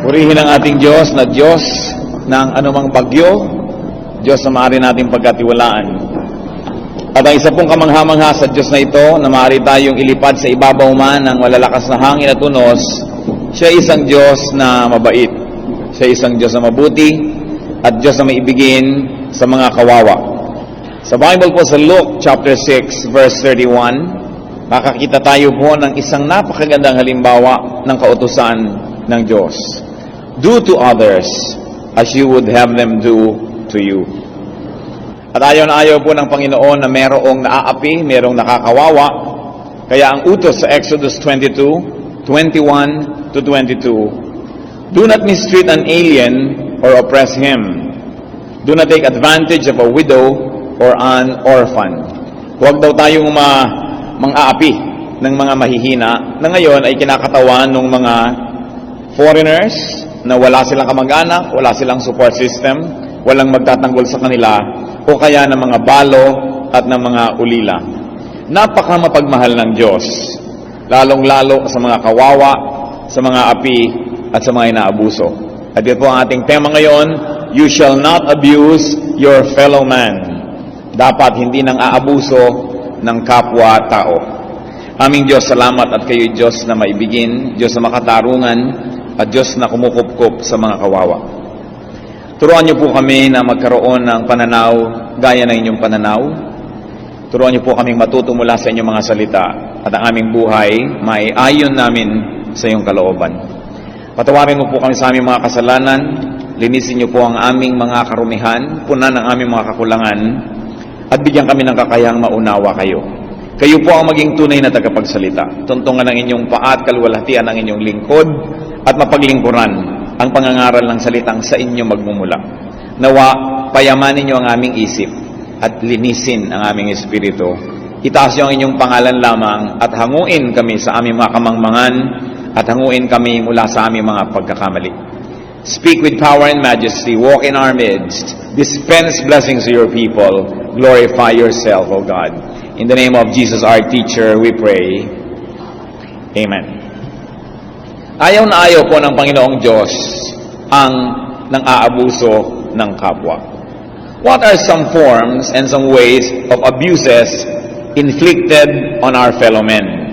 Purihin ang ating Diyos na Diyos ng anumang bagyo, Diyos na maaari nating pagkatiwalaan. At ang isa pong kamangha-mangha sa Diyos na ito, na maaari tayong ilipad sa ibabaw man ng malalakas na hangin at unos, siya isang Diyos na mabait. Siya isang Diyos na mabuti at Diyos na maibigin sa mga kawawa. Sa Bible po sa Luke chapter 6 verse 31, makakita tayo po ng isang napakagandang halimbawa ng kautusan ng Diyos. Do to others as you would have them do to you. At ayaw na ayaw po ng Panginoon na merong naaapi, merong nakakawawa. Kaya ang utos sa Exodus 22:21 to 22, do not mistreat an alien or oppress him. Do not take advantage of a widow or an orphan. Huwag daw tayong mang-aapi ng mga mahihina na ngayon ay kinakatawan ng mga foreigners na wala silang kamag-anak, wala silang support system, walang magtatanggol sa kanila, o kaya ng mga balo at ng mga ulila. Napaka mapagmahal ng Diyos, lalong-lalo sa mga kawawa, sa mga api, at sa mga inaabuso. At ito po ang ating tema ngayon, you shall not abuse your fellow man. Dapat hindi nang aabuso ng kapwa-tao. Aming Diyos, salamat at kayo Diyos na maibigin, Diyos na makatarungan, at Diyos na kumukupkup sa mga kawawa. Turuan niyo po kami na magkaroon ng pananaw gaya ng inyong pananaw. Turuan niyo po kaming matuto mula sa inyong mga salita at ang aming buhay maiayon namin sa iyong kalooban. Patawarin mo po kami sa aming mga kasalanan, linisin niyo po ang aming mga karumihan, punan ang aming mga kakulangan, at bigyan kami ng kakayahang maunawa kayo. Kayo po ang maging tunay na tagapagsalita. Tuntungan ang inyong paa at kalwalhatian ang inyong lingkod at mapaglingkuran ang pangangaral ng salitang sa inyo magmumula. Nawa, payamanin niyo ang aming isip at linisin ang aming espiritu. Itaas niyo ang inyong pangalan lamang at hanguin kami sa aming mga kamangmangan at hanguin kami mula sa aming mga pagkakamali. Speak with power and majesty, walk in our midst, dispense blessings to your people, glorify yourself, O God. In the name of Jesus, our teacher, we pray. Amen. Ayaw na ayaw po ng Panginoong Diyos ang nang-aabuso ng kapwa. What are some forms and some ways of abuses inflicted on our fellow men?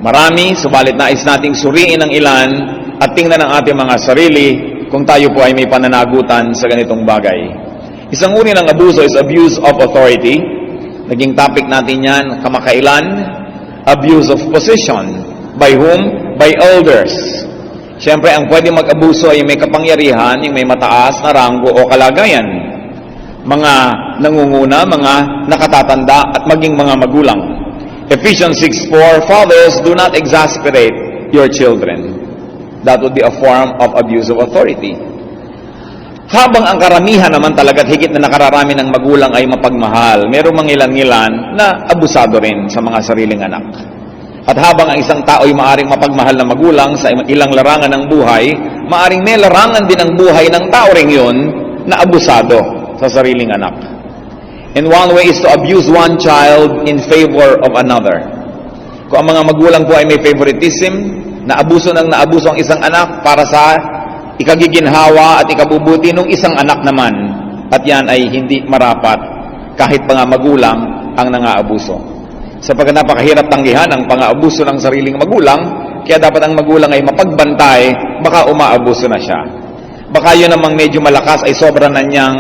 Marami, subalit nais nating suriin ang ilan at tingnan ang ating mga sarili kung tayo po ay may pananagutan sa ganitong bagay. Isang uri ng abuso is abuse of authority. Naging topic natin yan kamakailan. Abuse of position. By whom? By elders. Siyempre, ang pwede mag-abuso ay may kapangyarihan, yung may mataas na ranggo o kalagayan. Mga nangunguna, mga nakatatanda, at maging mga magulang. Ephesians 6:4, fathers, do not exasperate your children. That would be a form of abuse of authority. Habang ang karamihan naman talaga at higit na nakararami ng magulang ay mapagmahal, merong mangilan-ngilan na abusado rin sa mga sariling anak. At habang ang isang tao ay maaring mapagmahal na magulang sa ilang larangan ng buhay, maaring may larangan din ang buhay ng tao rin yun na abusado sa sariling anak. And one way is to abuse one child in favor of another. Kung ang mga magulang po ay may favoritism, naabuso ang isang anak para sa ikagiginhawa at ikabubuti ng isang anak naman, at yan ay hindi marapat kahit pa nga magulang ang nangaabuso. Sapagkat napakahirap tanggihan ang pang-aabuso ng sariling magulang, kaya dapat ang magulang ay mapagbantay, baka umaabuso na siya. Baka yun namang medyo malakas ay sobra na niyang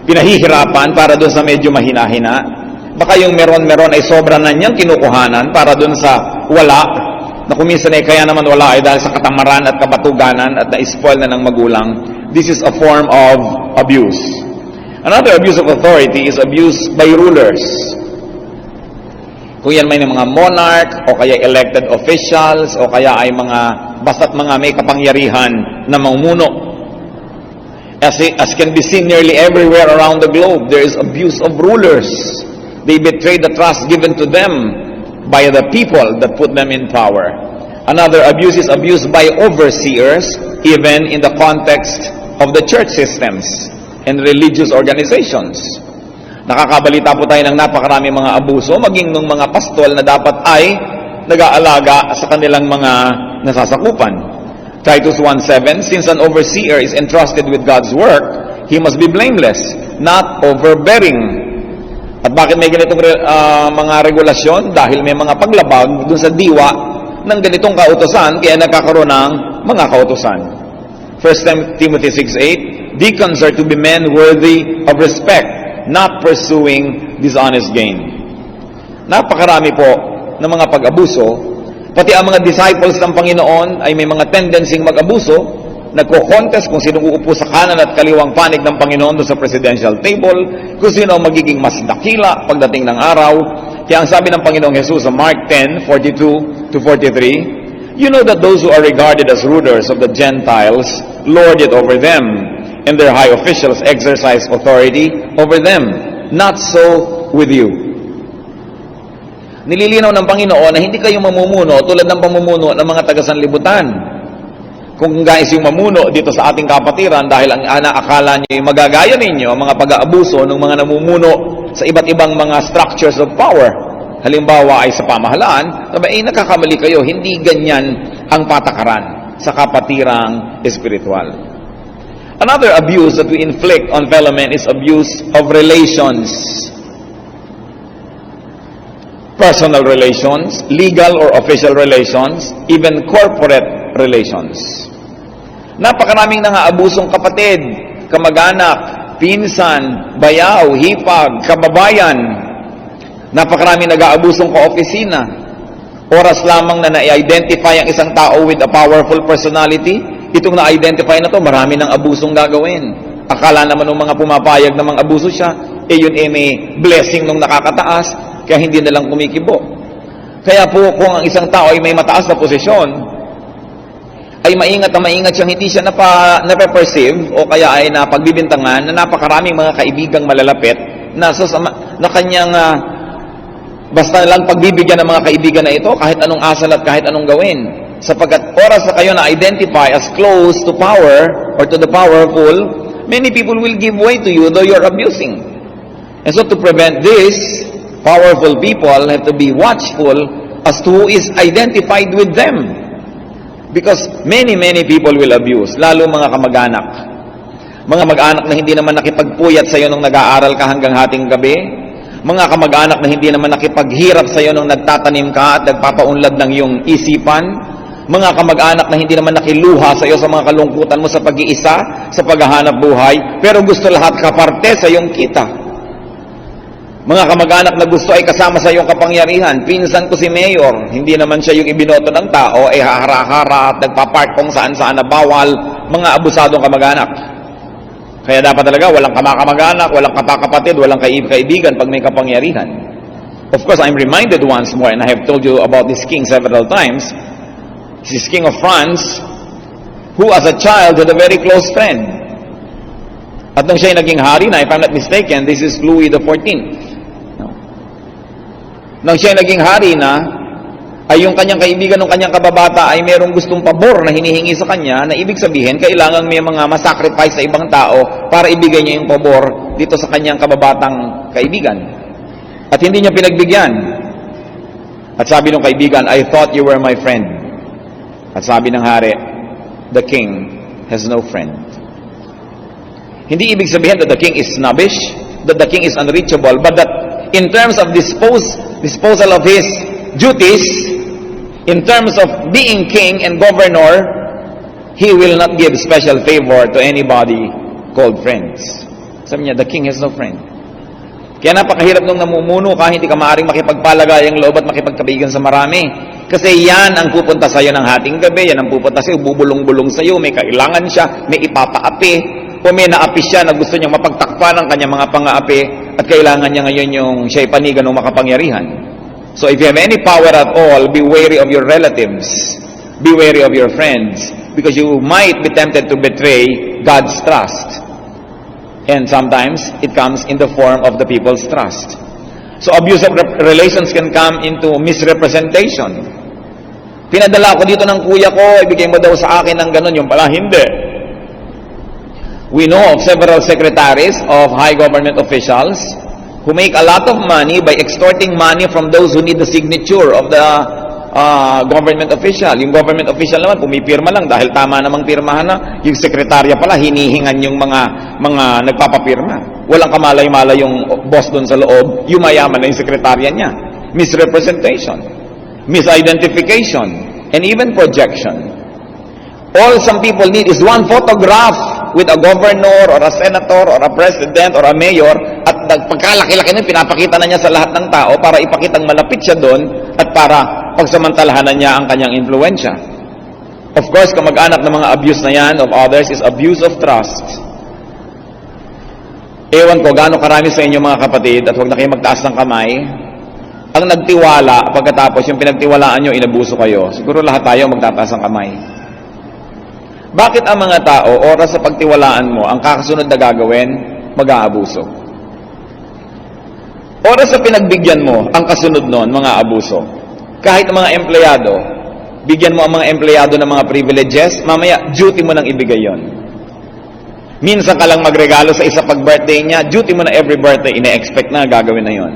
pinahihirapan para doon sa medyo mahina-hina. Baka yung meron-meron ay sobra na niyang kinukuhanan para doon sa wala, na kuminsan ay kaya naman wala ay dahil sa katamaran at kabatuganan at na-spoil na ng magulang. This is a form of abuse. Another abuse of authority is abuse by rulers. Kung yan may mga monarch, o kaya elected officials, o kaya ay basta't mga may kapangyarihan na mamumuno. As can be seen nearly everywhere around the globe, there is abuse of rulers. They betray the trust given to them by the people that put them in power. Another abuse is abuse by overseers, even in the context of the church systems and religious organizations. Nakakabalita po tayo ng napakarami mga abuso, maging ng mga pastol na dapat ay nag-aalaga sa kanilang mga nasasakupan. Titus 1:7, since an overseer is entrusted with God's work, he must be blameless, not overbearing. At bakit may ganitong mga regulasyon? Dahil may mga paglabag dun sa diwa ng ganitong kautusan, kaya nagkakaroon ng mga kautusan. 1 Timothy 6:8, deacons are to be men worthy of respect, not pursuing dishonest gain. Napakarami po ng mga pag-abuso. Pati ang mga disciples ng Panginoon ay may mga tendency mag-abuso, nagko-contest kung sino uupo sa kanan at kaliwang panig ng Panginoon doon sa presidential table, kung sino ang magiging mas dakila pagdating ng araw. Kaya ang sabi ng Panginoong Jesus sa Mark 10:42-43, you know that those who are regarded as rulers of the Gentiles lord it over them, and their high officials exercise authority over them. Not so with you. Nililinaw ng Panginoon na hindi kayo mamumuno tulad ng pamumuno ng mga taga-sanlibutan. Kung guys yung mamuno dito sa ating kapatiran dahil ang akala niyo magagaya ninyo ang mga pag-aabuso ng mga namumuno sa iba't ibang mga structures of power. Halimbawa ay sa pamahalaan, nakakamali kayo, hindi ganyan ang patakaran sa kapatirang espiritual. Another abuse that we inflict on fellow men is abuse of relations. Personal relations, legal or official relations, even corporate relations. Napakaraming nangaabusong kapatid, kamag-anak, pinsan, bayaw, hipag, kababayan. Napakaraming nag-aabusong kaopisina. Oras lamang na na-identify ang isang tao with a powerful personality, itong na-identify na to, marami ng abusong gagawin. Akala naman ng mga pumapayag na mga abuso siya, yun may blessing nung nakakataas, kaya hindi na lang kumikibo. Kaya po, kung ang isang tao ay may mataas na posisyon, ay maingat na maingat siyang hindi siya nape-perceive o kaya ay napagbibintangan na napakaraming mga kaibigang malalapit na kanyang basta lang pagbibigyan ng mga kaibigan na ito kahit anong asal at kahit anong gawin. Sapagkat oras na kayo na-identify as close to power or to the powerful, many people will give way to you though you're abusing. And so to prevent this, powerful people have to be watchful as to who is identified with them. Because many people will abuse, lalo mga kamag-anak. Mga mag-anak na hindi naman nakipagpuyat sa iyo nung nag-aaral ka hanggang hating gabi. Mga kamag-anak na hindi naman nakipaghirap sa iyo nung nagtatanim ka at nagpapaunlad ng iyong isipan. Mga kamag-anak na hindi naman nakiluha sa iyo sa mga kalungkutan mo sa pag-iisa, sa paghahanap buhay, pero gusto lahat kaparte sa iyong kita. Mga kamag-anak na gusto ay kasama sa iyong kapangyarihan. Pinsan ko si Mayor, hindi naman siya yung ibinoto ng tao, ay hahara-hara at nagpapark kung saan-saan na bawal. Mga abusadong kamag-anak. Kaya dapat talaga walang kamag-anak, walang kapatid, walang kaibigan pag may kapangyarihan. Of course, I'm reminded once more, and I have told you about this king several times. This king of France, who as a child had a very close friend. At nung siya ay naging hari na, if I'm not mistaken, this is Louis XIV. Nang siya naging hari na, ay yung kanyang kaibigan ng kanyang kababata ay merong gustong pabor na hinihingi sa kanya, na ibig sabihin, kailangan may mga masacrifice sa ibang tao para ibigay niya yung pabor dito sa kanyang kababatang kaibigan. At hindi niya pinagbigyan. At sabi ng kaibigan, I thought you were my friend. At sabi ng hari, the king has no friend. Hindi ibig sabihin that the king is snobbish, that the king is unreachable, but that in terms of disposal of his duties, in terms of being king and governor, he will not give special favor to anybody called friends. Sabi niya, the king has no friend. Kaya napakahirap nung namumuno ka, hindi ka maaaring makipagpalagayang loob at makipagkabigan sa marami. Kasi yan ang pupunta sa'yo ng hating gabi, yan ang pupunta sa'yo, bubulong-bulong sa'yo, may kailangan siya, may ipapaapi, o may naapi siya na gusto niyang mapagtakpan ng kanyang mga pang-aapi at kailangan niya ngayon yung siya'y panigan ng makapangyarihan. So if you have any power at all, be wary of your relatives. Be wary of your friends. Because you might be tempted to betray God's trust. And sometimes, it comes in the form of the people's trust. So abusive relations can come into misrepresentation. Pinadala ko dito ng kuya ko, ibigay mo daw sa akin ng ganun, yung pala hindi. We know of several secretaries of high government officials who make a lot of money by extorting money from those who need the signature of the government official. Yung government official naman, pumipirma lang dahil tama namang pirmahan na. Yung sekretarya pala, hinihingan yung mga nagpapapirma. Walang kamalay-malay yung boss doon sa loob, yumayaman na yung sekretarya niya. Misrepresentation, misidentification, and even projection. All some people need is one photograph with a governor or a senator or a president or a mayor, at pagkalaki-laki nun, pinapakita na niya sa lahat ng tao para ipakitang malapit siya doon at para pagsamantalahanan niya ang kanyang influensya. Of course, kamag-anak ng mga abuse na yan of others is abuse of trust. Ewan ko gaano karami sa inyo mga kapatid, at huwag na kayo magtaas ng kamay, ang nagtiwala pagkatapos yung pinagtiwalaan nyo, inabuso kayo. Siguro lahat tayo magtataas ng kamay. Bakit ang mga tao, oras sa pagtiwalaan mo, ang kakasunod na gagawin, mag-aabuso? Oras sa pinagbigyan mo, ang kasunod nun, mga abuso. Kahit ang mga empleyado, bigyan mo ang mga empleyado ng mga privileges, mamaya, duty mo nang ibigay yon. Minsan ka lang magregalo sa isa pag-birthday niya, duty mo na every birthday, ine-expect na gagawin na yon.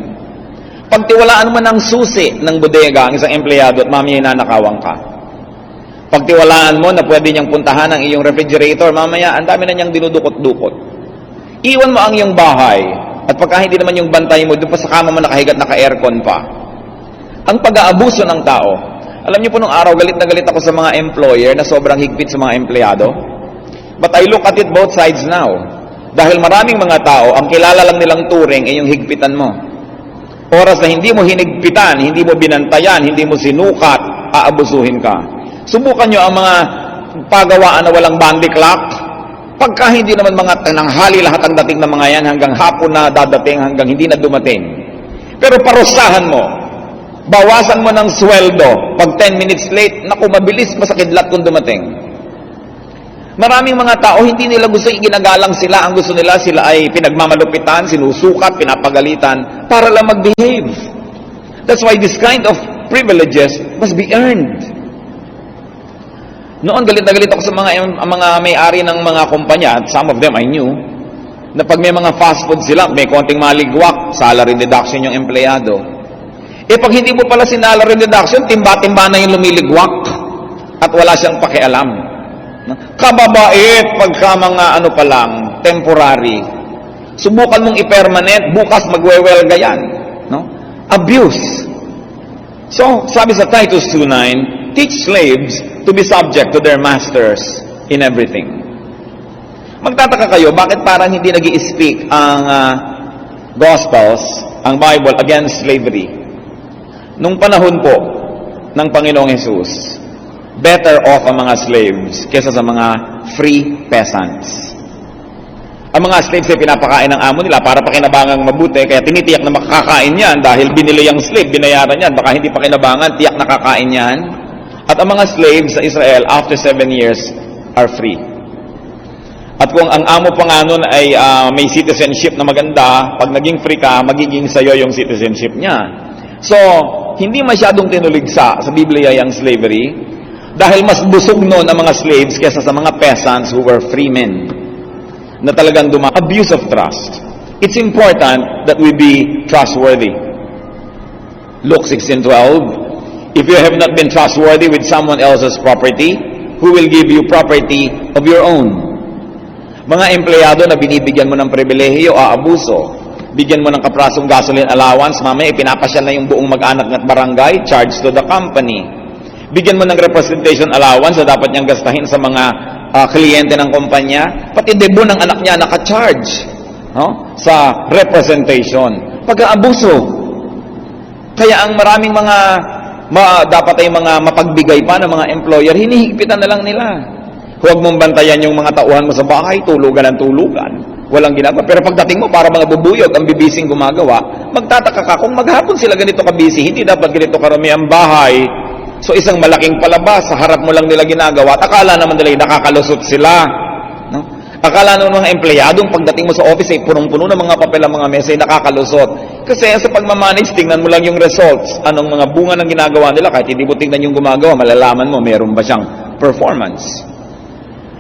Pagtiwalaan mo ng susi ng bodega ang isang empleyado at mamaya nanakawang ka. Pagtiwalaan mo na pwede niyang puntahan ang iyong refrigerator, mamaya ang dami na niyang dinudukot-dukot. Iwan mo ang iyong bahay, at pagka hindi naman yung bantay mo, doon pa sa kama mo nakahigat, naka-aircon pa. Ang pag-aabuso ng tao. Alam niyo po nung araw, galit na galit ako sa mga employer na sobrang higpit sa mga empleyado. But I look at it both sides now. Dahil maraming mga tao, ang kilala lang nilang turing ay yung higpitan mo. Oras na hindi mo hinigpitan, hindi mo binantayan, hindi mo sinukat, aabusuhin ka. Subukan nyo ang mga pagawaan na walang bandy clock. Pagka hindi naman mga tananghali lahat ang dating ng mga yan, hanggang hapon na dadating, hanggang hindi na dumating. Pero parusahan mo, bawasan mo ng sweldo. Pag 10 minutes late, naku, mabilis, masakidlat kung dumating. Maraming mga tao, hindi nila gusto iginagalang sila. Ang gusto nila, sila ay pinagmamalupitan, sinusukat, pinapagalitan, para lang mag-behave. That's why this kind of privileges must be earned. Noon, galit na galit ako sa mga may-ari ng mga kumpanya, at some of them I knew, na pag may mga fast food sila, may konting maligwak, salary deduction yung empleyado. Pag hindi mo pala sinalary deduction, timba-timba na yung lumiligwak, at wala siyang pakialam. Kababait, pagka mga pa lang, temporary. Subukan mong i-permanent, bukas magwewelga yan. No? Abuse. So, sabi sa Titus 2:9, teach slaves to be subject to their masters in everything. Magtataka kayo, bakit parang hindi nag-i-speak ang Gospels, ang Bible, against slavery? Nung panahon po ng Panginoong Jesus, better off ang mga slaves kesa sa mga free peasants. Ang mga slaves ay pinapakain ng amo nila para pakinabangang mabuti, kaya tinitiyak na makakain yan dahil binili yung slave, binayaran yan, baka hindi pakinabangan, tiyak nakakain yan. At ang mga slaves sa Israel, after 7 years, are free. At kung ang amo pa nga nun ay may citizenship na maganda, pag naging free ka, magiging sa'yo yung citizenship niya. So, hindi masyadong tinuligsa sa Biblia yung slavery, dahil mas busog nun ang mga slaves kesa sa mga peasants who were free men, na talagang abuse of trust. It's important that we be trustworthy. Luke 16:12, if you have not been trustworthy with someone else's property, who will give you property of your own? Mga empleyado na binibigyan mo ng pribilehiyo, aabuso. Bigyan mo ng kaprasong gasoline allowance, mamaya ipinapasyal na yung buong mag-anak at barangay, charge to the company. Bigyan mo ng representation allowance na dapat niyang gastahin sa mga kliyente ng kumpanya, pati debo ng anak niya naka-charge, no? Sa representation. Pag-aabuso. Kaya ang maraming mga dapat ay mga mapagbigay pa ng mga employer, hinihigpitan na lang nila. Huwag mong bantayan yung mga tauhan mo sa bahay, tulugan ang tulugan. Walang ginagawa. Pero pagdating mo, para mga bubuyog, ang bibising gumagawa, magtataka ka kung maghapon sila ganito kabisi, hindi dapat ganito karami ang bahay. So isang malaking palabas, sa harap mo lang nila ginagawa, at akala naman nila nakakalusot sila. No? Akala naman mga empleyadong pagdating mo sa office ay punong-puno ng mga papel ang mga mesa ay nakakalusot. Kasi sa pagmamanage, tingnan mo lang yung results. Anong mga bunga ng ginagawa nila, kahit hindi mo tingnan yung gumagawa, malalaman mo meron ba siyang performance.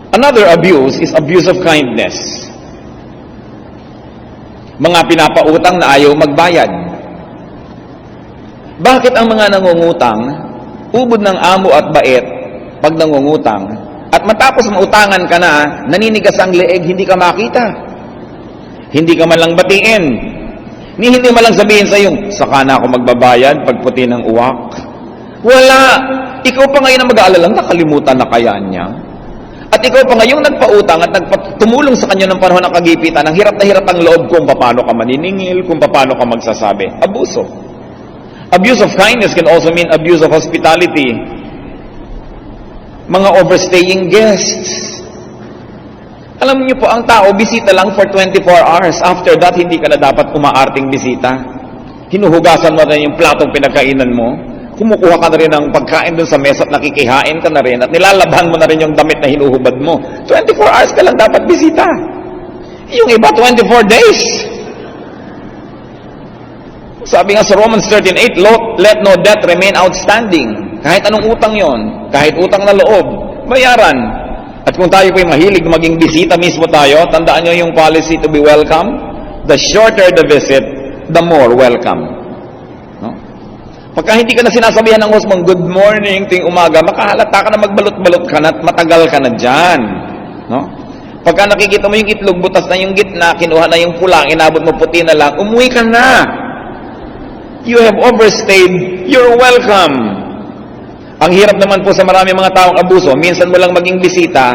Another abuse is abuse of kindness. Mga pinapautang na ayaw magbayad. Bakit ang mga nangungutang Ubod ng amo at bait pag nangungutang, at matapos mautangan ka na, naninigas ang leeg, hindi ka makita. Hindi ka man lang batiin. Hindi man lang sabihin sa yung, saka na ako magbabayad pag puti ng uwak. Wala. Ikaw pa ngayon ang mag-aalalang, nakalimutan na kaya niya. At ikaw pa ngayong nagpautang at tumulong sa kanya ng panahon ng kagipitan, ang hirap na hirap ang loob kung paano ka maniningil, kung paano ka magsasabi. Abuso. Abuse of kindness can also mean abuse of hospitality. Mga overstaying guests. Alam niyo po, ang tao, bisita lang for 24 hours. After that, hindi ka na dapat umaarting bisita. Hinuhugasan mo na yung platong pinagkainan mo. Kumukuha ka na rin ng pagkain dun sa mesa at nakikihain ka na rin. At nilalabhan mo na rin yung damit na hinuhubad mo. 24 hours ka lang dapat bisita. Yung iba, 24 days. Sabi nga sa Romans 13:8, let no debt remain outstanding. Kahit anong utang yon, kahit utang na loob, bayaran. At kung tayo po'y mahilig maging bisita mismo tayo, tandaan nyo yung policy to be welcome. The shorter the visit, the more welcome. No? Pagka hindi ka na sinasabihan ng host mong good morning tuwing umaga, makahalata ka na magbalot-balot ka na at matagal ka na dyan. No? Pagka nakikita mo yung itlog, butas na yung gitna, kinuha na yung pula, inabot mo puti na lang, umuwi ka na. You have overstayed, you're welcome. Ang hirap naman po sa marami mga taong abuso, minsan mo lang maging bisita,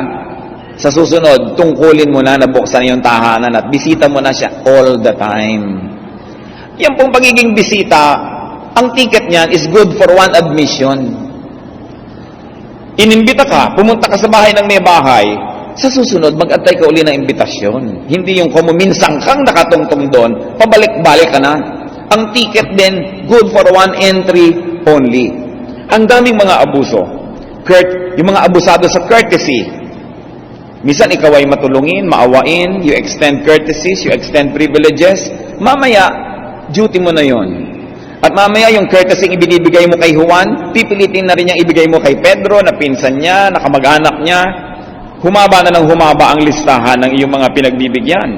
sa susunod, tungkulin mo na, nabuksan yung tahanan at bisita mo na siya all the time. Yan pong pagiging bisita, ang ticket niyan is good for one admission. Inimbita ka, pumunta ka sa bahay ng may bahay, sa susunod, mag-antay ka uli ng imbitasyon. Hindi yung kung minsang kang nakatungtong doon, pabalik-balik ka na. Ang ticket din, good for one entry only. Ang daming mga abuso. Yung mga abusado sa courtesy. Minsan ikaw ay matulungin, maawain, you extend courtesies, you extend privileges. Mamaya, duty mo na yon. At mamaya yung courtesy ibinibigay mo kay Juan, pipilitin na rin niyang ibigay mo kay Pedro, na pinsan niya, na kamag-anak niya. Humaba na ng humaba ang listahan ng iyong mga pinagbibigyan.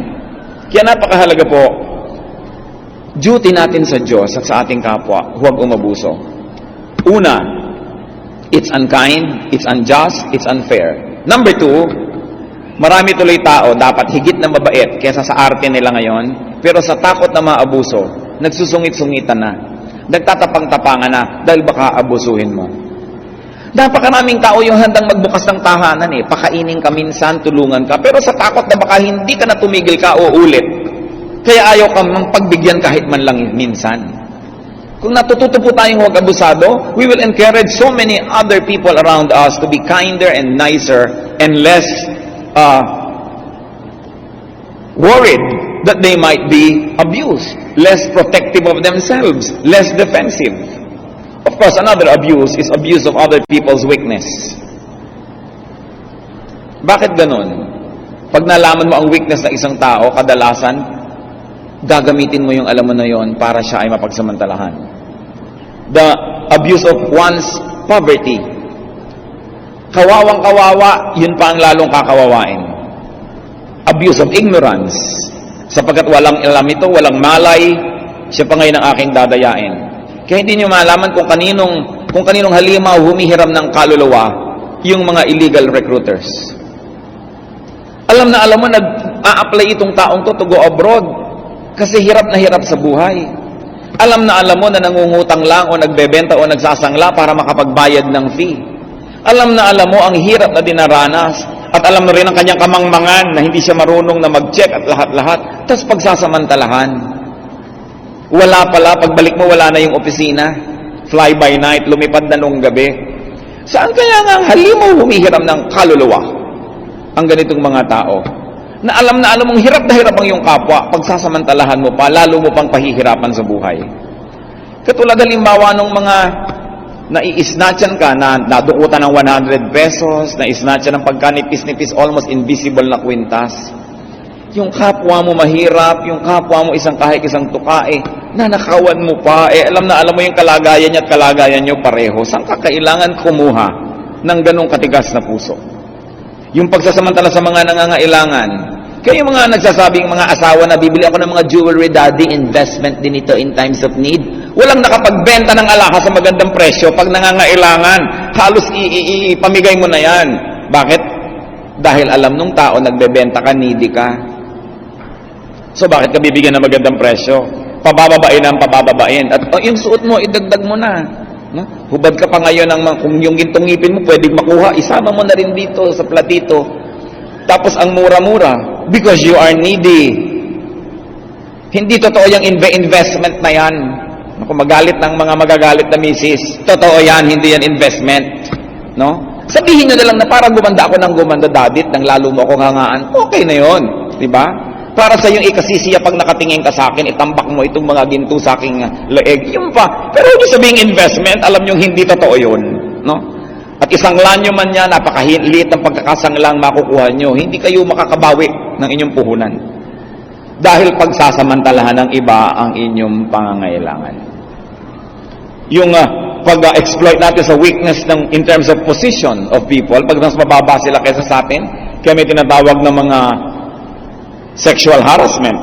Kaya napakahalaga po, duty natin sa Diyos at sa ating kapwa, huwag umabuso. Una, it's unkind, it's unjust, it's unfair. Number two, marami tuloy tao dapat higit na mabait kaysa sa arte nila ngayon, pero sa takot na maabuso, nagsusungit-sungitan na, nagtatapang-tapangan na dahil baka abusuhin mo. Napakaraming tao yung handang magbukas ng tahanan pakainin ka minsan, tulungan ka, pero sa takot na baka hindi ka na tumigil ka o ulit, kaya ayaw ka mang pagbigyan kahit man lang minsan. Kung natututo po tayong huwag abusado, we will encourage so many other people around us to be kinder and nicer and less worried that they might be abused, less protective of themselves, less defensive. Of course, another abuse is abuse of other people's weakness. Bakit ganun? Pag nalaman mo ang weakness ng isang tao, kadalasan, gagamitin mo yung alam mo na yon para siya ay mapagsamantalahan. The abuse of one's poverty. Kawawang-kawawa, yun pa ang lalong kakawawain. Abuse of ignorance. Sapagkat walang alam ito, walang malay, siya pa ngayon ang aking dadayain. Kaya hindi nyo malaman kung kaninong halimaw humihiram ng kaluluwa, yung mga illegal recruiters. Alam na alam mo, nag-a-apply itong taong to go abroad kasi hirap na hirap sa buhay. Alam na alam mo na nangungutang lang o nagbebenta o nagsasangla para makapagbayad ng fee. Alam na alam mo ang hirap na dinaranas at alam mo rin ang kanyang kamangmangan na hindi siya marunong na mag-check at lahat-lahat. Tapos pagsasamantalahan. Wala pala, pagbalik mo wala na yung opisina. Fly by night, lumipad na nung gabi. Saan kaya nga ang halimaw humihiram ng kaluluwa? Ang ganitong mga tao. Na alam mong hirap na hirap ang iyong kapwa, pagsasamantalahan mo pa, lalo mo pang pahihirapan sa buhay. Katulad halimbawa ng mga nai-snatchan ka, na nadukutan ng 100 pesos, na-snatchan ng pagkanipis-nipis, almost invisible na kwintas. Yung kapwa mo mahirap, yung kapwa mo isang kahit isang tukae, nanakawan mo pa, alam na alam mo yung kalagayan niya at kalagayan niyo pareho. Saan ka kailangan kumuha ng ganong katigas na puso? Yung pagsasamantala sa mga nangangailangan, Kayo mga nagsasabing mga asawa na bibili ako ng mga jewelry, daddy, investment din ito in times of need. Walang nakapagbenta ng alahas sa magandang presyo pag nangangailangan. Halos ipamigay mo na yan. Bakit? Dahil alam nung tao, nagbebenta ka, needy ka. So bakit ka bibigyan ng magandang presyo? Pabababain ang pabababain. At yung suot mo, idagdag mo na. No? Hubad ka pa ngayon ng kung yung gintong ngipin mo pwedeng makuha, isama mo na rin dito sa platito. Tapos ang mura-mura. Because you are needy. Hindi totoo yung investment na yan. Kung magalit ng mga magagalit na misis, totoo yan, hindi yan investment. No? Sabihin nyo na lang na parang gumanda ako ng gumanda, dadit, nang lalo mo akong hangaan. Okay na yun. Diba? Para sa yung ikasisiya pag nakatingin ka sa akin, itambak mo itong mga ginto sa aking leeg. Yun pa. Pero hindi sabihing investment, alam nyo hindi totoo yun. No? At isang lanyo man niya, napakaliit ang pagkakasanglang makukuha nyo. Hindi kayo makakabawi ng inyong puhunan. Dahil pagsasamantalahan ng iba ang inyong pangangailangan. Yung pag-exploit natin sa weakness in terms of position of people, pag mas mababa sila kaysa sa atin, kaya may tinatawag ng mga sexual harassment.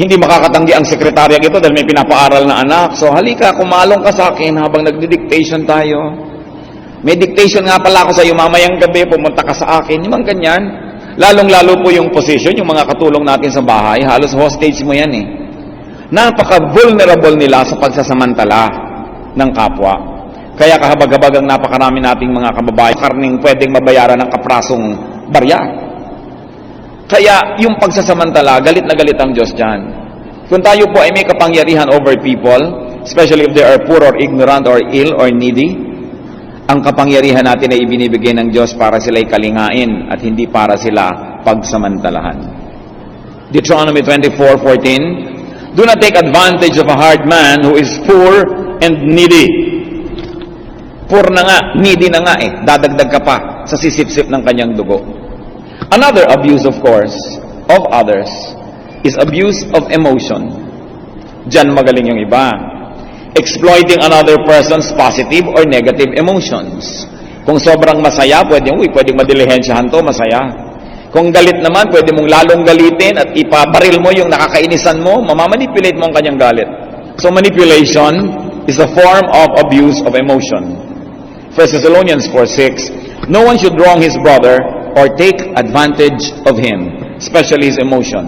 Hindi makakatanggi ang sekretarya ito dahil may pinapaaral na anak. So halika, kumalong ka sa akin habang nagdi-dictation tayo. May dictation nga pala ako sa iyo mamayang gabi, pumunta ka sa akin. Yung mga ganyan. Lalong-lalo po yung position, yung mga katulong natin sa bahay, halos hostage mo yan eh. Napaka-vulnerable nila sa pagsasamantala ng kapwa. Kaya kahabag-habag ang napakarami nating mga kababayan, karning pwedeng mabayaran ng kaprasong barya. Kaya yung pagsasamantala, galit na galit ang Diyos dyan. Kung tayo po ay may kapangyarihan over people, especially if they are poor or ignorant or ill or needy, ang kapangyarihan natin ay ibinibigay ng Diyos para sila'y kalingain at hindi para sila pagsamantalahan. Deuteronomy 24:14, do not take advantage of a hard man who is poor and needy. Poor na nga, needy na nga eh. Dadagdag ka pa sa sisip-sip ng kanyang dugo. Another abuse, of course, of others is abuse of emotion. Diyan magaling yung iba. Exploiting another person's positive or negative emotions. Kung sobrang masaya, pwedeng madilihensyahan to, masaya. Kung galit naman, pwede mong lalong galitin at ipabaril mo yung nakakainisan mo, mamamanipulate mo ang kanyang galit. So manipulation is a form of abuse of emotion. 1 Thessalonians 4:6, no one should wrong his brother or take advantage of him, especially his emotion.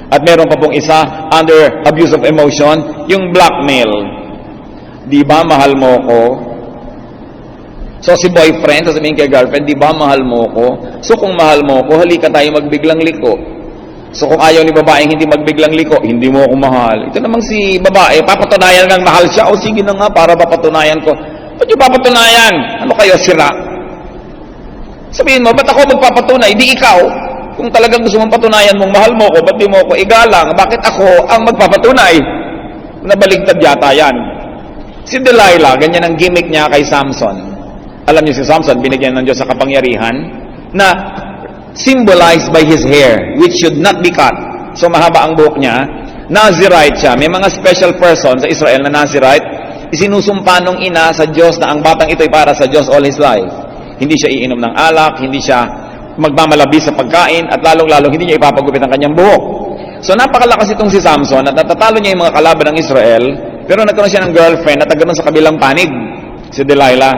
At meron pa pong isa, under abuse of emotion, yung blackmail. Di ba mahal mo ko? So si boyfriend, sasabihin kay girlfriend, di ba mahal mo ko? So kung mahal mo ko, halika tayo magbiglang liko. So kung ayaw ni babaeng hindi magbiglang liko, hindi mo ako mahal. Ito namang si babae, papatunayan ng mahal siya. O sige na nga, para papatunayan ko. Ba't yung papatunayan? Ano kayo, sira? Sabihin mo, ba't ako magpapatunay? Di ikaw. Kung talagang gusto mong patunayan mong mahal mo ko, ba't di mo ako igalang? Bakit ako ang magpapatunay? Nabaligtad yata yan. Si Delilah, ganyan ang gimmick niya kay Samson. Alam niyo si Samson, binigyan ng Diyos sa kapangyarihan na symbolized by his hair, which should not be cut. So mahaba ang buhok niya. Nazirite siya. May mga special person sa Israel na Nazirite, isinusumpa nung ina sa Diyos na ang batang ito ay para sa Diyos all his life. Hindi siya iinom ng alak, hindi siya magmamalabis sa pagkain, at lalong-lalong hindi niya ipapagupit ang kanyang buhok. So napakalakas itong si Samson at natatalo niya yung mga kalaban ng Israel. Pero nagkaroon siya ng girlfriend na taga sa kabilang panig, si Delilah.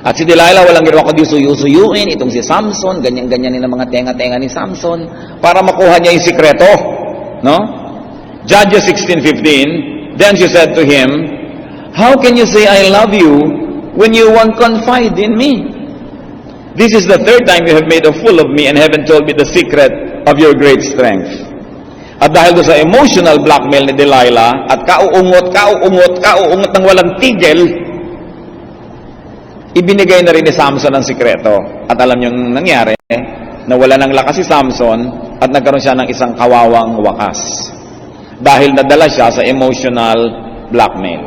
At si Delilah walang ginawa kundi suyuyuin itong si Samson, ganyan-ganyanin ang mga tenga-tenga ni Samson para makuha niya yung sikreto. No? Judges 16:15, then she said to him, how can you say I love you when you won't confide in me? This is the third time you have made a fool of me and haven't told me the secret of your great strength. At dahil doon sa emotional blackmail ni Delilah at kauungot ng walang tigil, ibinigay na rin ni Samson ang sikreto. At alam niyong nangyari, nawala ng lakas si Samson at nagkaroon siya ng isang kawawang wakas. Dahil nadala siya sa emotional blackmail.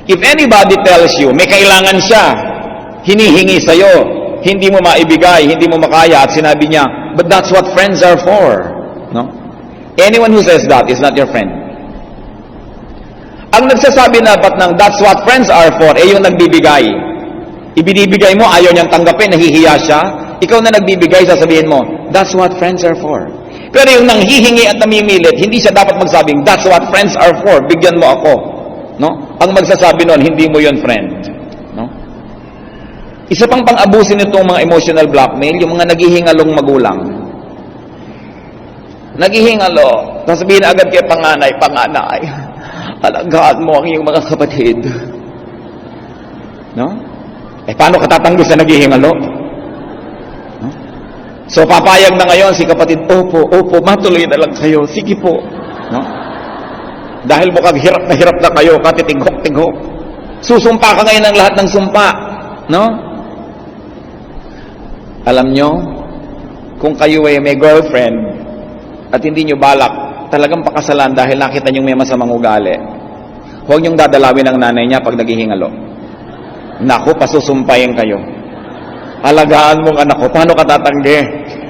If anybody tells you, may kailangan siya, hinihingi sa'yo, hindi mo maibigay, hindi mo makaya, at sinabi niya, but that's what friends are for. No? Anyone who says that is not your friend. Ang nagsasabi na ba't ng that's what friends are for, yung nagbibigay. Ibinibigay mo, ayaw niyang tanggapin, nahihiya siya. ikaw na nagbibigay, sasabihin mo, that's what friends are for. Pero yung nanghihingi at namimilit, hindi siya dapat magsabing, that's what friends are for, bigyan mo ako. No? Ang magsasabi nun, hindi mo yon friend. No? Isa pang pang-abusin nitong mga emotional blackmail, yung mga naghihingalong magulang. Naghihingalo, sasabihin agad kay panganay, alagaan mo ang iyong mga kapatid. No? Paano ka tatanggi sa naghihingalo? No? So, papayag na ngayon si kapatid, opo, matuloy na lang kayo, sige po. No? Dahil mukhang hirap na kayo, katitinghok-tinghok. Susumpa ka ngayon ng lahat ng sumpa. No? Alam nyo, kung kayo ay may girlfriend, at hindi nyo balak, talagang pakasalan dahil nakita nyo may masamang ugali, huwag nyong dadalawin ang nanay niya pag naghihingalo. Naku, pasusumpayin kayo. Alagaan mong anak ko. Paano ka tatanggi?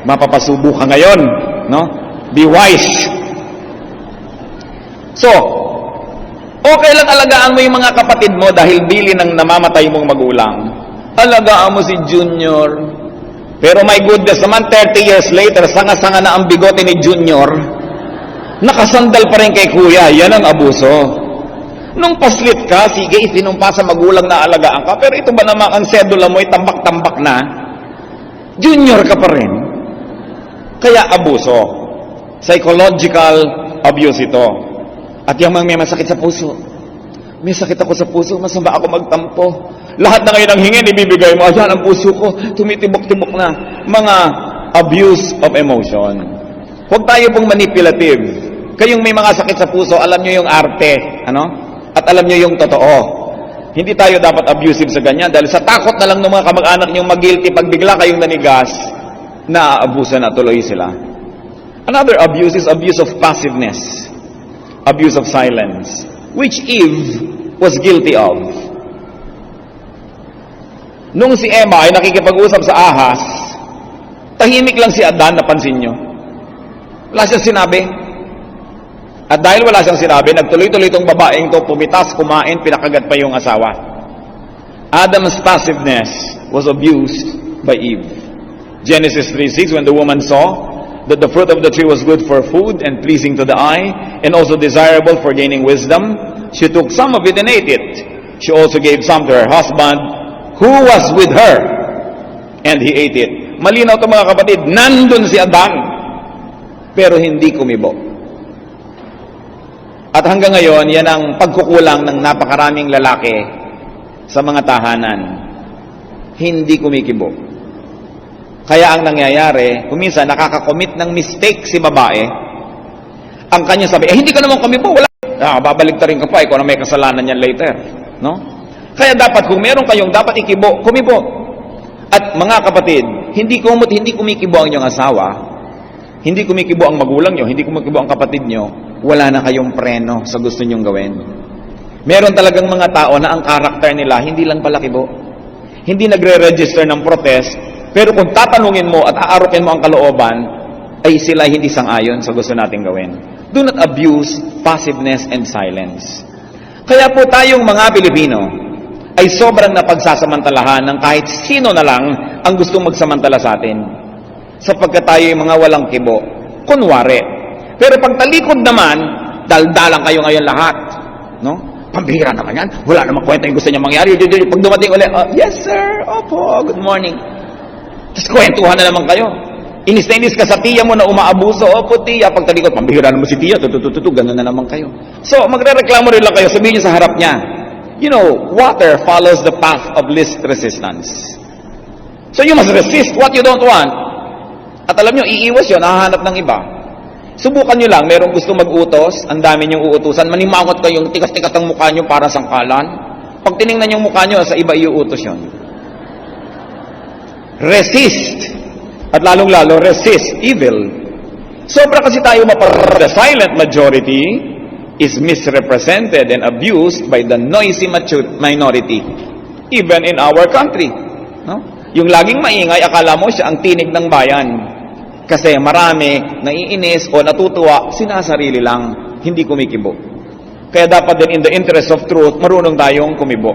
Mapapasubo ka ngayon. No? Be wise. So, okay lang alagaan mo yung mga kapatid mo dahil bili ng namamatay mong magulang. Alagaan mo si Junior. Pero my goodness naman, 30 years later, sanga-sanga na ang bigote ni Junior. Nakasandal pa rin kay Kuya. Yan ang abuso. Nung paslit ka, sige, isinumpa sa magulang na alagaan ka, pero ito ba naman ang sedula mo ay tambak-tambak na? Junior ka pa rin. Kaya abuso. Psychological abuse ito. At yung mga may masakit sa puso. May sakit ako sa puso, masama ako magtampo. Lahat na ngayon ang hingin, ibibigay mo. Ayan, ang puso ko, tumitibok-tibok na. Mga abuse of emotion. Huwag tayo pong manipulative. Kayong may mga sakit sa puso, alam nyo yung arte. Ano? At alam nyo yung totoo. Hindi tayo dapat abusive sa ganyan dahil sa takot na lang ng mga kamag-anak nyo mag-guilty pag bigla kayong nanigas, naaabuso na tuloy sila. Another abuse is abuse of passiveness. Abuse of silence. Which Eve was guilty of. Nung si Emma ay nakikipag-usap sa ahas, tahimik lang si Adan, napansin nyo. Wala siyang sinabi. At dahil wala siyang sinabi, nagtuloy-tuloy itong babaeng to, pumitas, kumain, pinakagat pa yung asawa. Adam's passiveness was abused by Eve. Genesis 3:6, when the woman saw that the fruit of the tree was good for food and pleasing to the eye, and also desirable for gaining wisdom, she took some of it and ate it. She also gave some to her husband, who was with her, and he ate it. Malinaw ito mga kapatid, nandun si Adan, pero hindi kumibo. At hanggang ngayon, yan ang pagkukulang ng napakaraming lalaki sa mga tahanan. Hindi kumikibo. Kaya ang nangyayari, kuminsan nakakakomit ng mistake si babae. Ang kanya sabi, hindi ka naman kumibo, wala. Babalik ta rin ka pa, ikaw na may kasalanan yan later. No? Kaya dapat, kung meron kayong dapat ikibo, kumibo. At mga kapatid, hindi kumikibo ang inyong asawa, hindi kumikibo ang magulang nyo, hindi kumikibo ang kapatid nyo, wala na kayong preno sa gusto nyong gawin. Meron talagang mga tao na ang karakter nila, hindi lang pala kibo. Hindi nagre-register ng protest, pero kung tatanungin mo at aarukin mo ang kalooban, ay sila hindi sang-ayon sa gusto nating gawin. Do not abuse passiveness and silence. Kaya po tayong mga Pilipino, ay sobrang napagsasamantalahan ng kahit sino na lang ang gustong magsamantala sa atin. Sapagkat tayo yung mga walang kibo. Kunwari. Pero pag talikod naman, daldalang kayo ngayon lahat. No? Pambihira naman yan. Wala namang kwenta yung gusto niya mangyari. Pag dumating ulit, yes sir, opo, good morning. Tapos kwentuhan na naman kayo. Inis na inis ka sa tiya mo na umaabuso. Opo tiya, pag talikod, pambihira naman si tiya, gano'n na naman kayo. So, magre-reklamo rin lang kayo, sabihin niyo sa harap niya. You know, water follows the path of least resistance. So you must resist what you don't want. At alam nyo, iiwas yun, nahahanap ng iba. Subukan nyo lang, merong gusto mag-utos, ang dami nyong uutusan, manimangot kayong tikas-tikas ang mukha nyo para sangkalan. Pag tinignan yung mukha nyo, sa iba iuutos yun. Resist. At lalong-lalo, resist evil. Sobra kasi tayo the silent majority is misrepresented and abused by the noisy minority, even in our country. No? Yung laging maingay, akala mo siya ang tinig ng bayan. Kasi marami naiinis o natutuwa, sinasarili lang, hindi kumikibo. Kaya dapat din in the interest of truth, marunong tayong kumibo.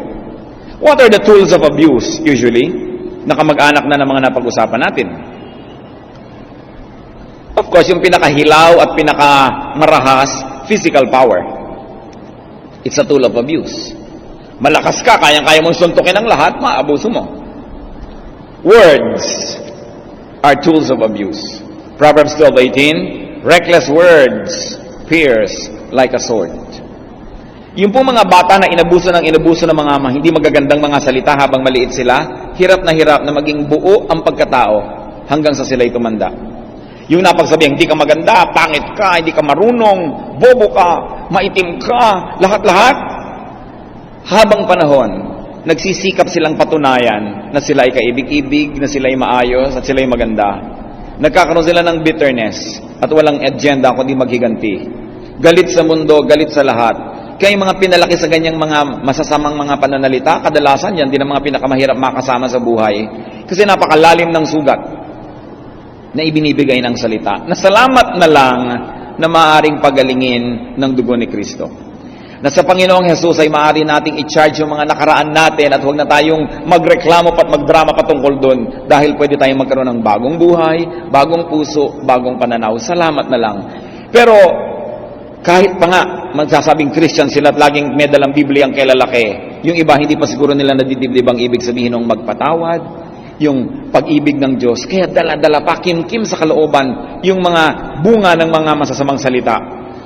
What are the tools of abuse usually? na kamag-anak na ng mga napag-usapan natin. Of course, yung pinakahilaw at pinakamarahas, physical power. It's a tool of abuse. Malakas ka, kayang-kaya mong suntukin ang lahat, maabuso mo. Words are tools of abuse. Proverbs 12:18, reckless words pierce like a sword. Yung po mga bata na inabuso ng mga hindi magagandang mga salita habang maliit sila, hirap na maging buo ang pagkatao hanggang sa sila'y tumanda. Yung napagsabihan, hindi ka maganda, pangit ka, hindi ka marunong, bobo ka, maitim ka, lahat-lahat. Habang panahon, nagsisikap silang patunayan na sila ay kaibig-ibig, na sila ay maayos, at sila ay maganda. Nagkakaroon sila ng bitterness at walang agenda kundi maghiganti. Galit sa mundo, galit sa lahat. Kaya yung mga pinalaki sa ganyang mga masasamang mga pananalita, kadalasan yan din ang mga pinakamahirap makasama sa buhay. Kasi napakalalim ng sugat na ibinibigay ng salita. Nasalamat na lang na maaaring pagalingin ng dugo ni Kristo. Na sa Panginoong Jesus ay maaari nating i-charge yung mga nakaraan natin at huwag na tayong magreklamo at magdrama patungkol doon dahil pwede tayong magkaroon ng bagong buhay, bagong puso, bagong pananaw. Salamat na lang. Pero kahit pa nga magsasabing Christian sila at laging may dalang Biblia ang kilalaki, yung iba hindi pa siguro nila nadidibdib ang ibig sabihin ng magpatawad, yung pag-ibig ng Diyos. Kaya dala-dala pa, kim-kim sa kalooban, yung mga bunga ng mga masasamang salita.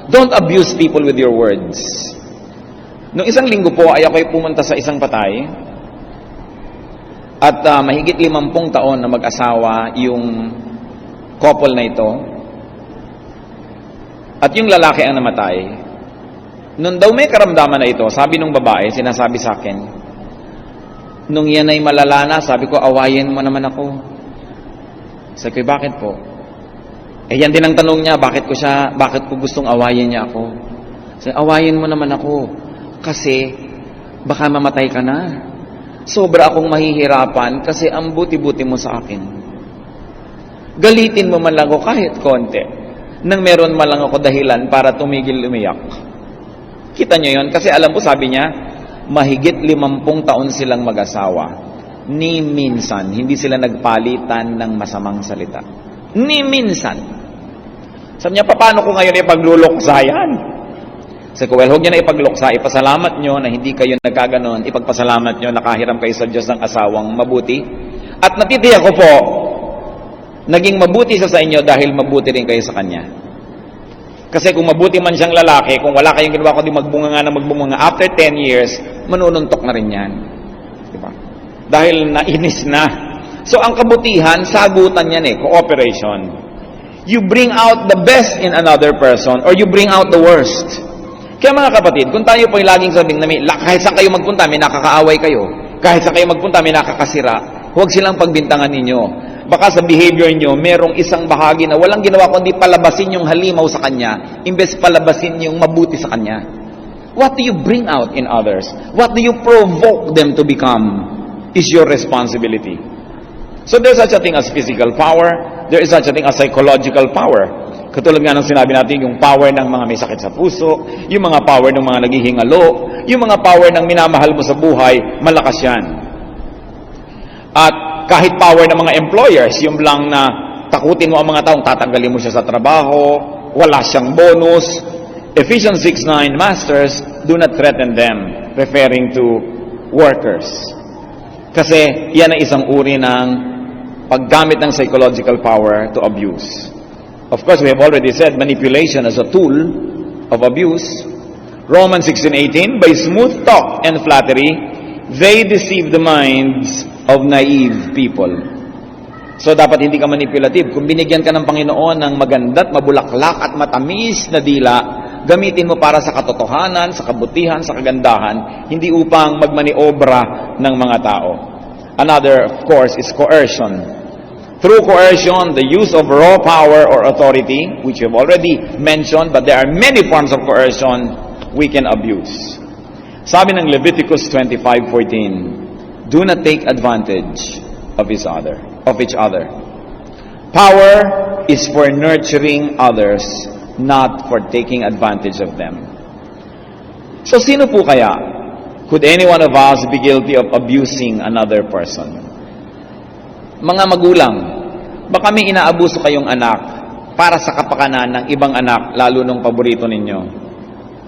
Don't abuse people with your words. Noong isang linggo po ay ako'y pumunta sa isang patay at mahigit 50 taon na mag-asawa yung couple na ito. At yung lalaki ang namatay. Nung daw may karamdaman na ito, sabi nung babae, sinasabi sa akin, nung yan ay malala na, sabi ko, awayin mo naman ako. Sabi ko, bakit po? Yan din ang tanong niya, bakit ko gustong awayin niya ako? Sabi, awayin mo naman ako. Kasi, baka mamatay ka na. Sobra akong mahihirapan kasi ang buti-buti mo sa akin. Galitin mo man lang ako kahit konti. Nang meron man lang ako dahilan para tumigil umiyak. Kita niyo yon? Kasi alam ko, sabi niya, mahigit 50 taon silang mag-asawa. Ni minsan, hindi sila nagpalitan ng masamang salita. Ni minsan. Sabi niya, paano ko ngayon ipagluluksa yan? Sabi ko, well, huwag niyo na ipagluksa. Ipasalamat niyo na hindi kayo nagkaganon. Ipagpasalamat niyo na kahiram kayo sa Diyos ng asawang mabuti. At natitiyak ko po, naging mabuti siya sa inyo dahil mabuti rin kayo sa Kanya. Kasi kung mabuti man siyang lalaki, kung wala kayong ginawa kundi magbunga after 10 years, manununtok na rin yan. Diba? Dahil nainis na. So ang kabutihan, sagutan yan cooperation. You bring out the best in another person or you bring out the worst. Kaya mga kapatid, kung tayo po yung laging sabing na kahit saan kayo magpunta, may nakakaaway kayo. Kahit saan kayo magpunta, may nakakasira. Huwag silang pagbintangan ninyo. Baka sa behavior nyo, merong isang bahagi na walang ginawa kundi palabasin yung halimaw sa kanya, imbes palabasin yung mabuti sa kanya. What do you bring out in others? What do you provoke them to become is your responsibility. So there's such a thing as physical power, there is such a thing as psychological power. Katulad nga ng sinabi natin, yung power ng mga may sakit sa puso, yung mga power ng mga naghihingalo, yung mga power ng minamahal mo sa buhay, malakas yan. At kahit power ng mga employers, yung lang na takutin mo ang mga taong tatanggalin mo siya sa trabaho, wala siyang bonus. Ephesians 6:9, Masters, do not threaten them, referring to workers. Kasi yan ay isang uri ng paggamit ng psychological power to abuse. Of course, we have already said manipulation as a tool of abuse. Romans 16:18, by smooth talk and flattery, they deceive the minds of naive people. So dapat hindi ka manipulative. Kung binigyan ka ng Panginoon ng maganda't mabulaklak at matamis na dila, gamitin mo para sa katotohanan, sa kabutihan, sa kagandahan, hindi upang magmaniobra ng mga tao. Another, of course, is coercion. Through coercion, the use of raw power or authority, which we've already mentioned, but there are many forms of coercion we can abuse. Sabi ng Leviticus 25:14, do not take advantage of each other. Power is for nurturing others, not for taking advantage of them. So sino po kaya? Could any one of us be guilty of abusing another person? Mga magulang, baka may inaabuso kayong anak para sa kapakanan ng ibang anak, lalo nung paborito ninyo.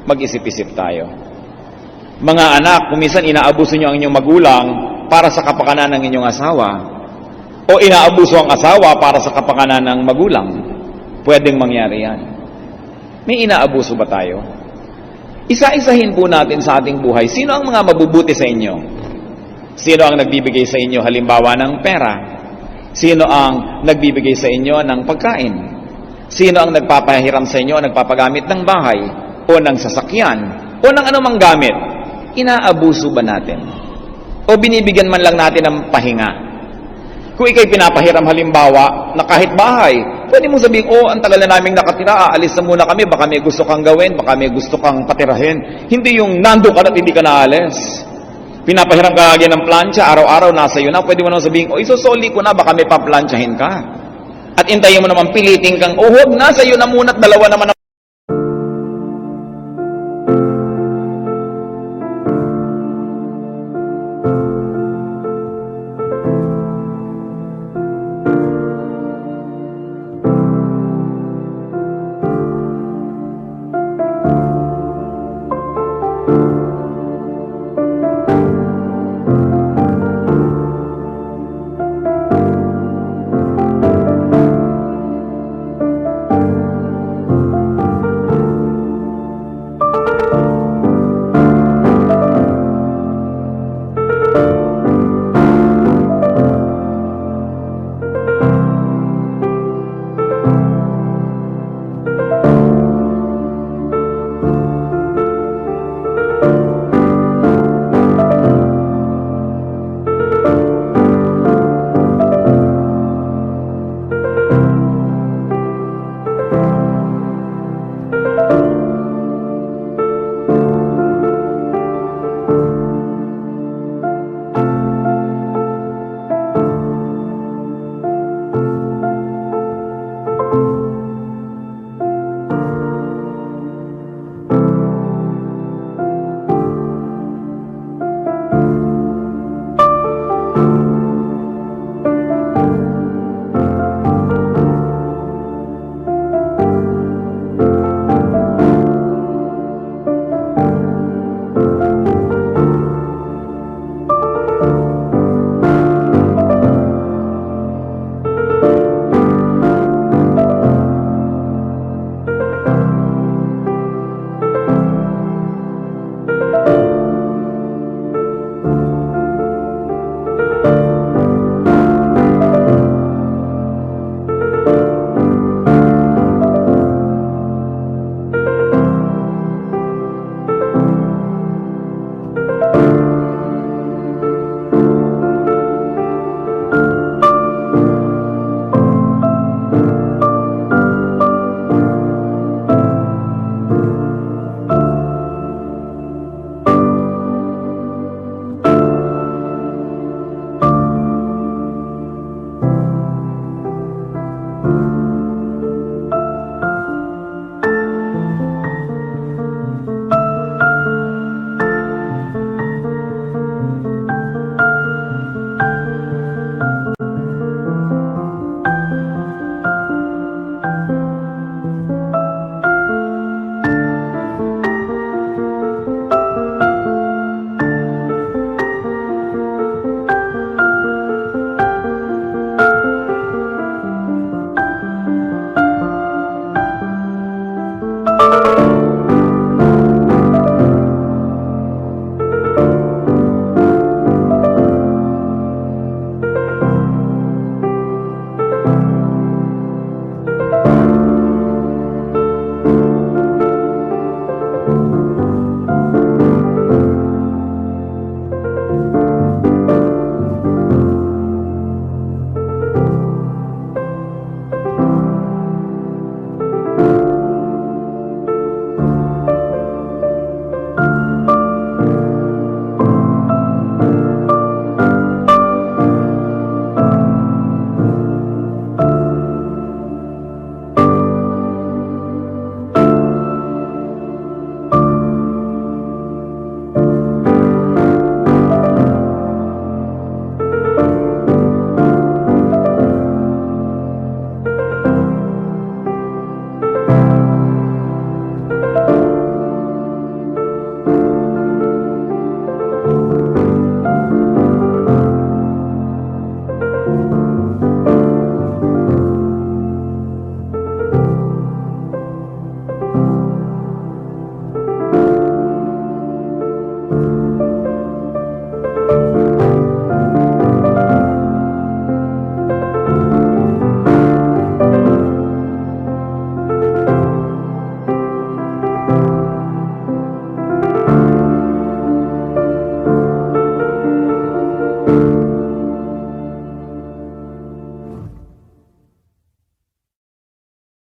Mag-isip-isip tayo. Mga anak, kung minsan inaabuso nyo ang inyong magulang para sa kapakanan ng inyong asawa, o inaabuso ang asawa para sa kapakanan ng magulang, pwedeng mangyari yan. May inaabuso ba tayo? Isa-isahin po natin sa ating buhay, sino ang mga mabubuti sa inyo? Sino ang nagbibigay sa inyo halimbawa ng pera? Sino ang nagbibigay sa inyo ng pagkain? Sino ang nagpapahiram sa inyo, nagpapagamit ng bahay, o ng sasakyan, o ng anumang gamit? Inaabuso ba natin? O binibigyan man lang natin ng pahinga? Kung ikay pinapahiram halimbawa na kahit bahay, pwede mo sabihin, ang tagal na naming nakatira, aalis na muna kami, baka may gusto kang gawin, baka may gusto kang patirahin. Hindi yung nando ka at hindi ka naalis. Pinapahiram ka lagi ng plancha, araw-araw nasa iyo na, pwede mo naman sabihin, isusoli ko na, baka may paplansyahin ka. At intayin mo naman piliting kang, huwag, nasa iyo na muna at dalawa naman ang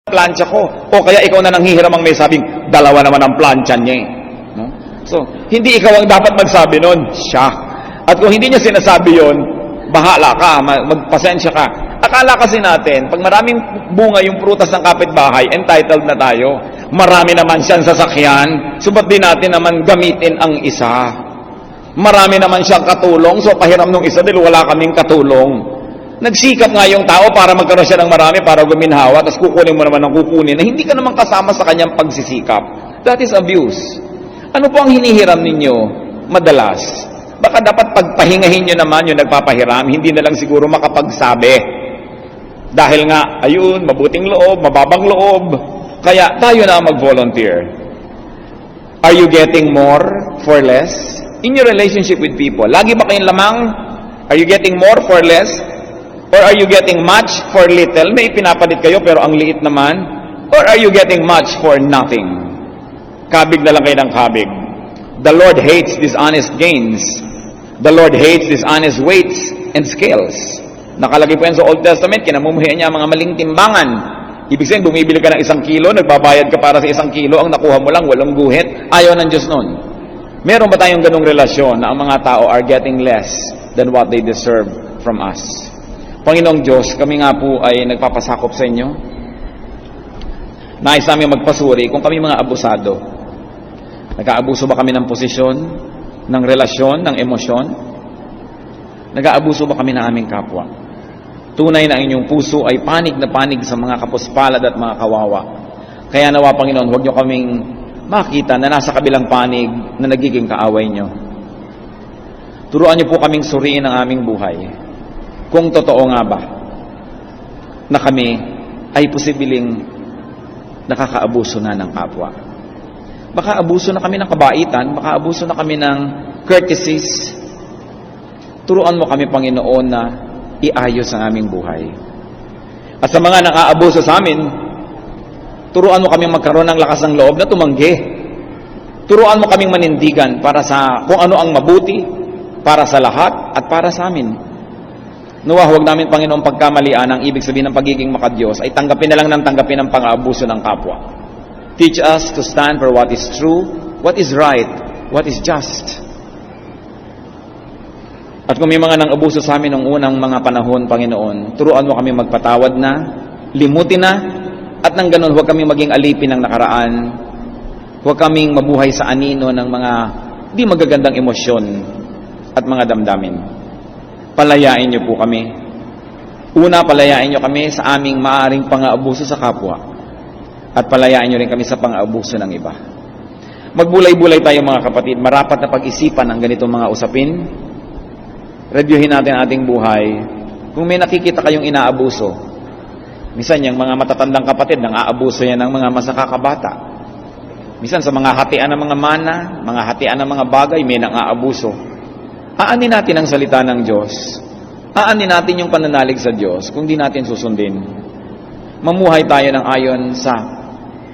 plancha ko. O kaya ikaw na nanghihiram ang may sabing, dalawa naman ang plancha niya eh. No? So, hindi ikaw ang dapat magsabi nun, siya. At kung hindi niya sinasabi yon, bahala ka, magpasensya ka. Akala kasi natin, pag maraming bunga yung prutas ng kapitbahay, entitled na tayo. Marami naman siyang sasakyan, so ba't di natin naman gamitin ang isa? Marami naman siyang katulong, so pahiram nung isa dahil wala kaming katulong. Nagsikap nga yung tao para magkaroon siya ng marami, para guminhawa, tapos kukunin mo naman ang kukunin na hindi ka naman kasama sa kanyang pagsisikap. That is abuse. Ano po ang hinihiram ninyo madalas? Baka dapat pagpahingahin nyo naman yung nagpapahiram, hindi na lang siguro makapagsabi. Dahil nga, ayun, mabuting loob, mababang loob. Kaya tayo na mag-volunteer. Are you getting more for less? In your relationship with people, lagi ba kayong lamang? Are you getting more for less? Or are you getting much for little? May pinapalit kayo pero ang liit naman. Or are you getting much for nothing? Kabig na lang kayo ng kabig. The Lord hates dishonest gains. The Lord hates dishonest weights and scales. Nakalagay po yan sa Old Testament, kinamumuhian niya ang mga maling timbangan. Ibig sabihin, bumibili ka ng 1 kilo, nagbabayad ka para sa 1 kilo, ang nakuha mo lang, walang guhit. Ayaw ng Diyos nun. Meron ba tayong ganung relasyon na ang mga tao are getting less than what they deserve from us? Panginoong Diyos, kami nga po ay nagpapasakop sa inyo. Nais namin magpasuri kung kami mga abusado. Nag-aabuso ba kami ng posisyon, ng relasyon, ng emosyon? Nag-aabuso ba kami ng aming kapwa? Tunay na inyong puso ay panig na panig sa mga kapuspalad at mga kawawa. Kaya nawa, Panginoon, huwag niyo kaming makita na nasa kabilang panig na nagiging kaaway niyo. Turuan niyo po kaming suriin ang aming buhay. Kung totoo nga ba na kami ay posibleng nakakaabuso na ng kapwa. Baka abuso na kami ng kabaitan, baka abuso na kami ng courtesies. Turuan mo kami, Panginoon, na iayos ang aming buhay. At sa mga nakaabuso sa amin, turuan mo kaming magkaroon ng lakas ng loob na tumanggi. Turuan mo kaming manindigan para sa kung ano ang mabuti, para sa lahat at para sa amin. Nawa, huwag namin, Panginoon, pagkamalian ang ibig sabihin ng pagiging makadiyos ay tanggapin na lang ng tanggapin ang pang-aabuso ng kapwa. Teach us to stand for what is true, what is right, what is just. At kung may mga nang-abuso sa amin noong unang mga panahon, Panginoon, turuan mo kami magpatawad na, limutin na, at nang ganun, huwag kami maging alipin ng nakaraan, huwag kaming mabuhay sa anino ng mga di magagandang emosyon at mga damdamin. Palayain niyo po kami. Una, palayain niyo kami sa aming maaaring pang-aabuso sa kapwa. At palayain niyo rin kami sa pang-aabuso ng iba. Magbulay-bulay tayo, mga kapatid. Marapat na pag-isipan ang ganitong mga usapin. Reviewin natin ang ating buhay. Kung may nakikita kayong inaabuso, minsan yung mga matatandang kapatid, nang aabuso yan ng mga masakakabata. Minsan sa mga hatian ng mga mana, mga hatian ng mga bagay, may nang aabuso. Aanin natin ang salita ng Diyos. Aanin natin yung pananalig sa Diyos kung di natin susundin. Mamuhay tayo ng ayon sa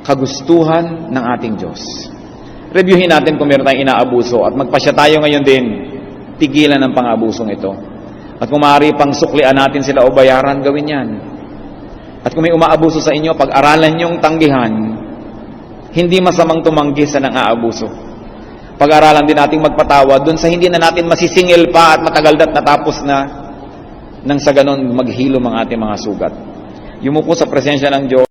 kagustuhan ng ating Diyos. Reviewin natin kung meron tayong inaabuso at magpasya tayo ngayon din, tigilan ng pang-abusong ito. At kung maaari pang suklian natin sila o bayaran, gawin yan. At kung may umaabuso sa inyo, pag-aralan niyong tanggihan, hindi masamang tumanggi sa nang-aabuso. Pag-aralan din nating magpatawad dun sa hindi na natin masisingil pa at matagal na natapos na nang sa ganon maghilom ang ating mga sugat. Yumuko sa presensya ng Diyos.